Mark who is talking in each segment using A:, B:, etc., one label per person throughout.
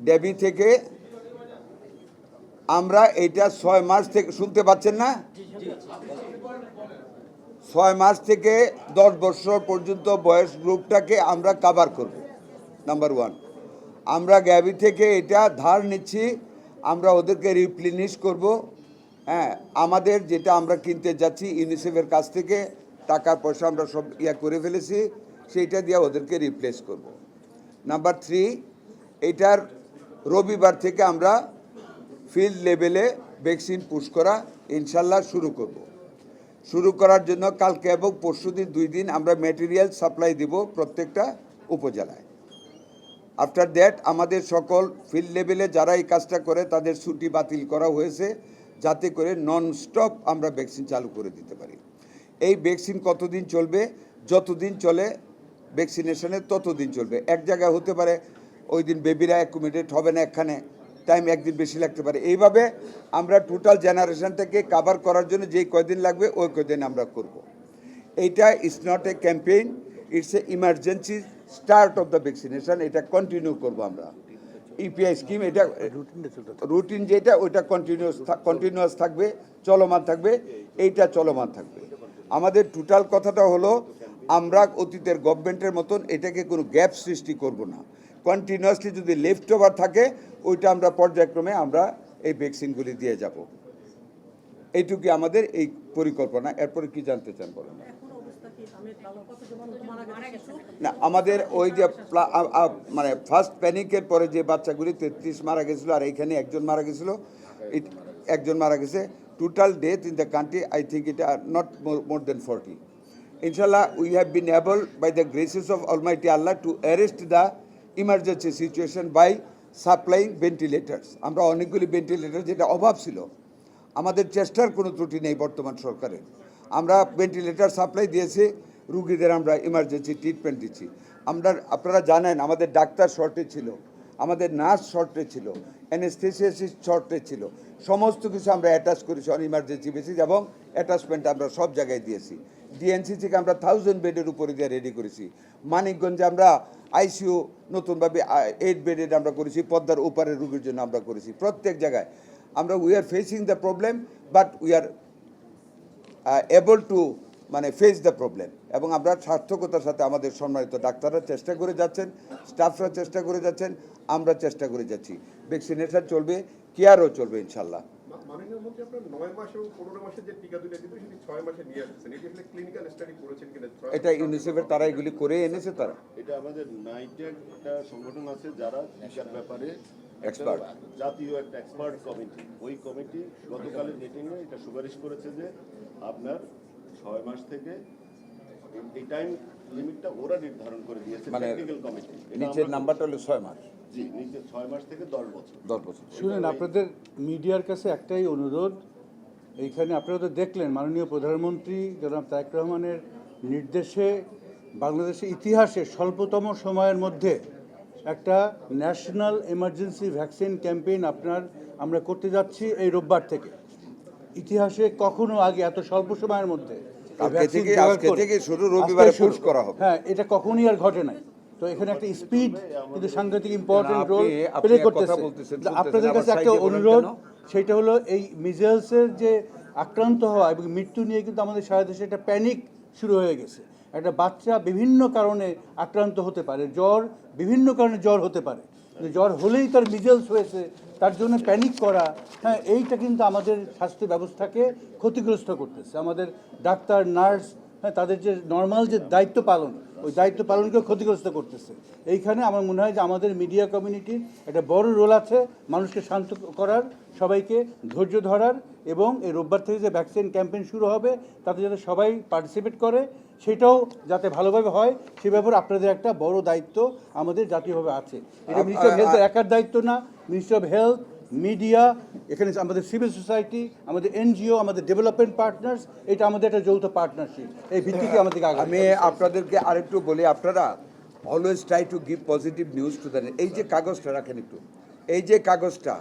A: ডেবি থেকে আমরা এটা 6 মাস থেকে, শুনতে পাচ্ছেন না, 6 মাস থেকে 10 বছর পর্যন্ত বয়স গ্রুপটাকে আমরা কভার করব। নাম্বার 1, আমরা গ্যাবি থেকে এটা ধার নিচ্ছি, আমরা ওদেরকে রিপ্লেনিশ করব। হ্যাঁ, আমাদের যেটা আমরা কিনতে যাচ্ছি ইউনিসেফের কাছ থেকে টাকার পয়সা আমরা সব করে ফেলেছি, সেইটা দিয়ে ওদেরকে রিপ্লেস করব। নাম্বার 3, এটার রবিবার থেকে আমরা ফিল্ড লেভেলে ভ্যাকসিন পুশ করা ইনশাল্লাহ শুরু করব। শুরু করার জন্য কালকে এবং পরশুদিন 2 দিন আমরা ম্যাটেরিয়াল সাপ্লাই দিব প্রত্যেকটা উপজেলায়। আফটার দ্যাট আমাদের সকল ফিল্ড লেভেলে যারা এই কাজটা করে তাদের ছুটি বাতিল করা হয়েছে, যাতে করে নন স্টপ আমরা ভ্যাকসিন চালু করে দিতে পারি। এই ভ্যাকসিন কতদিন চলবে? যতদিন চলে ভ্যাকসিনেশনের ততদিন চলবে। এক জায়গায় হতে পারে ওই দিন বেবিরা অ্যাকোমোডেট হবে না, এখানে টাইম একদিন বেশি লাগতে পারে। এইভাবে আমরা টোটাল জেনারেশনটাকে কাভার করার জন্য যেই কয়দিন লাগবে ওই কয়দিন আমরা করব। এইটা is not a campaign, it's a emergency start of the vaccination. এটা কন্টিনিউ করব আমরা। ইপিআই স্কিম, এটা রুটিন যেটা ওইটা কন্টিনিউয়াস থাকবে, চলমান থাকবে, এইটা চলমান থাকবে। আমাদের টোটাল কথাটা হলো আমরা অতীতের গভর্নমেন্টের মতন এটাকে কোনো গ্যাপ সৃষ্টি করব না। কন্টিনিউয়াসলি যদি লেফট ওভার থাকে ওইটা আমরা পর্যায়ক্রমে আমরা এই ভ্যাকসিনগুলি দিয়ে যাব। এইটুকুই আমাদের এই পরিকল্পনা। এরপরে কি জানতে চান বলেন? না, আমাদের ওই যে মানে ফার্স্ট প্যানিকের পরে যে বাচ্চাগুলি 33 মারা গেছিলো, আর এইখানে একজন মারা গেছিলো, একজন মারা গেছে। Total death in the country I think এটা not more than 40। Inshallah, we have been able, by the graces of Almighty Allah, to arrest the emergency situation by supplying ventilators. আমরা অনেকগুলি ভেন্টিলেটর, যেটা অভাব ছিল, আমাদের চেষ্টার কোনো ত্রুটি নেই বর্তমান সরকারের, আমরা ভেন্টিলেটর সাপ্লাই দিয়েছি, রুগীদের আমরা ইমার্জেন্সি ট্রিটমেন্ট দিচ্ছি। আপনারা জানেন আমাদের ডাক্তার শর্টেজ ছিল, আমাদের নার্স শর্টেজ ছিল, অ্যানেস্থেসিয়াসিস্ট শর্টেজ ছিল। সমস্ত কিছু আমরা অ্যাটাচ করেছি অন ইমার্জেন্সি বেসিস, এবং অ্যাটাচমেন্ট আমরা সব জায়গায় দিয়েছি। ডিএনসি থেকে আমরা 1000 বেডের উপরে দিয়ে রেডি করেছি। মানিকগঞ্জে আমরা আইসিইউ নতুনভাবে 8 বেডের আমরা করেছি, পদ্মার ওপারের রোগীর জন্য আমরা করেছি। প্রত্যেক জায়গায় আমরা we are facing the problem, but we are able to face the problem. এবং আমরা সার্থকতার সাথে আমাদের সম্মানিত ডাক্তাররা চেষ্টা করে যাচ্ছেন, স্টাফরা চেষ্টা করে যাচ্ছেন, আমরা চেষ্টা করে যাচ্ছি। ভ্যাকসিনেশন চলবে, কেয়ারও চলবে ইনশাল্লাহ।
B: মাননীয় মন্ত্রী, আপনারা 9 মাস এবং 15 মাসের যে টিকা দুটো দিত সেটি 6 মাসে নিয়ে আসছেন। এটা আসলে ক্লিনিক্যাল স্টাডি করেছেন কিনা?
A: এটা ইউনিসেফের তারা এগুলি করে এনেছে। তারা
C: এটা আমাদের নাইটের একটা সংগঠন আছে যারা টিকার ব্যাপারে
A: এক্সপার্ট,
C: জাতীয় একটা এক্সপার্ট কমিটি, ওই কমিটি গতকালের মিটিংয়ে এটা সুপারিশ করেছে যে আপনার 6 মাস থেকে এই টাইম লিমিটটা ওরা নির্ধারণ করে দিয়েছে, টেকনিক্যাল কমিটি।
A: নিচের নাম্বারটা হলো 6 মাস।
C: জি, নিচে 6 মাস থেকে 10 বছর।
A: 10 বছর।
D: শুনেন, আপনাদের মিডিয়ার কাছে একটাই অনুরোধ, এইখানে আপনারা তো দেখলেন মাননীয় প্রধানমন্ত্রী জনাব তারেক রহমানের নির্দেশে বাংলাদেশের ইতিহাসে স্বল্পতম সময়ের মধ্যে একটা ন্যাশনাল এমার্জেন্সি ভ্যাকসিন ক্যাম্পেইন আমরা করতে যাচ্ছি এই রোববার থেকে। ইতিহাসে কখনো আগে এত স্বল্প সময়ের মধ্যে হ্যাঁ, এটা কখনই আর ঘটে নাই। তো এখানে একটা স্পিড কিন্তু সাংঘাতিক ইম্পর্টেন্ট রোল প্লে করতেছে। আপনাদের কাছে একটা অনুরোধ, সেটা হলো এই মিজেলসের যে আক্রান্ত হওয়া এবং মৃত্যু নিয়ে কিন্তু আমাদের সারা দেশে একটা প্যানিক শুরু হয়ে গেছে। একটা বাচ্চা বিভিন্ন কারণে আক্রান্ত হতে পারে, বিভিন্ন কারণে জ্বর হতে পারে, জ্বর হলেই তার মিজেলস হয়েছে, তার জন্য প্যানিক করা, হ্যাঁ, এইটা কিন্তু আমাদের স্বাস্থ্য ব্যবস্থাকে ক্ষতিগ্রস্ত করতেছে। আমাদের ডাক্তার, নার্স, হ্যাঁ, তাদের যে নর্মাল যে দায়িত্ব পালন, ওই দায়িত্ব পালনকেও ক্ষতিগ্রস্ত করতেছে। এইখানে আমার মনে হয় যে আমাদের মিডিয়া কমিউনিটির একটা বড় রোল আছে, মানুষকে শান্ত করার, সবাইকে ধৈর্য ধরার, এবং এই রোববার থেকে যে ভ্যাকসিন ক্যাম্পেইন শুরু হবে তাতে যাতে সবাই পার্টিসিপেট করে, সেটাও যাতে ভালোভাবে হয়, সে ব্যাপারে আপনাদের একটা বড় দায়িত্ব আমাদের জাতীয়ভাবে আছে। এটা মিনিস্ট্রি অফ হেলথের একার দায়িত্ব না, মিনিস্ট্রি অফ হেলথ, মিডিয়া, এখানে আমাদের সিভিল সোসাইটি, আমাদের এনজিও, আমাদের ডেভেলপমেন্ট পার্টনার্স, এটা আমাদের একটা যৌথ পার্টনারশিপ। এই ভিত্তিতে আমাদেরকে
A: আমি আপনাদেরকে আরেকটু বলি, আপনারা always try to give positive news to the. এই যে কাগজটা রাখেন একটু, এই যে কাগজটা,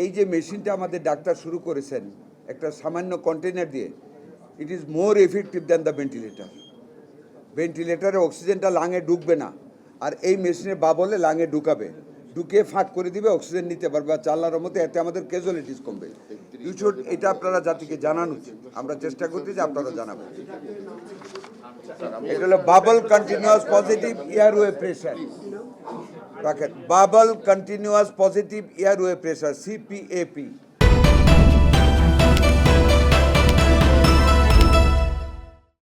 A: এই যে মেশিনটা আমাদের ডাক্তার শুরু করেছেন একটা সামান্য কন্টেনার দিয়ে, it is more effective than the ventilator. ভেন্টিলেটারে অক্সিজেনটা লাঙে ঢুকবে না, আর এই মেশিনে বাবলে লাঙে ঢুকাবে। ঢুকে ফাঁক করে দিবে, অক্সিজেন নিতে পারবে, আর আল্লাহর মধ্যে এতে আমাদের ক্যাজুয়ালিটিস কমবে। এটা আপনারা জাতিকে জানানো উচিত, আমরা চেষ্টা করছি যে আপনারা জানাবেন। এটা হলো bubble continuous positive airway pressure, রাখেন, bubble continuous positive airway pressure, CPAP।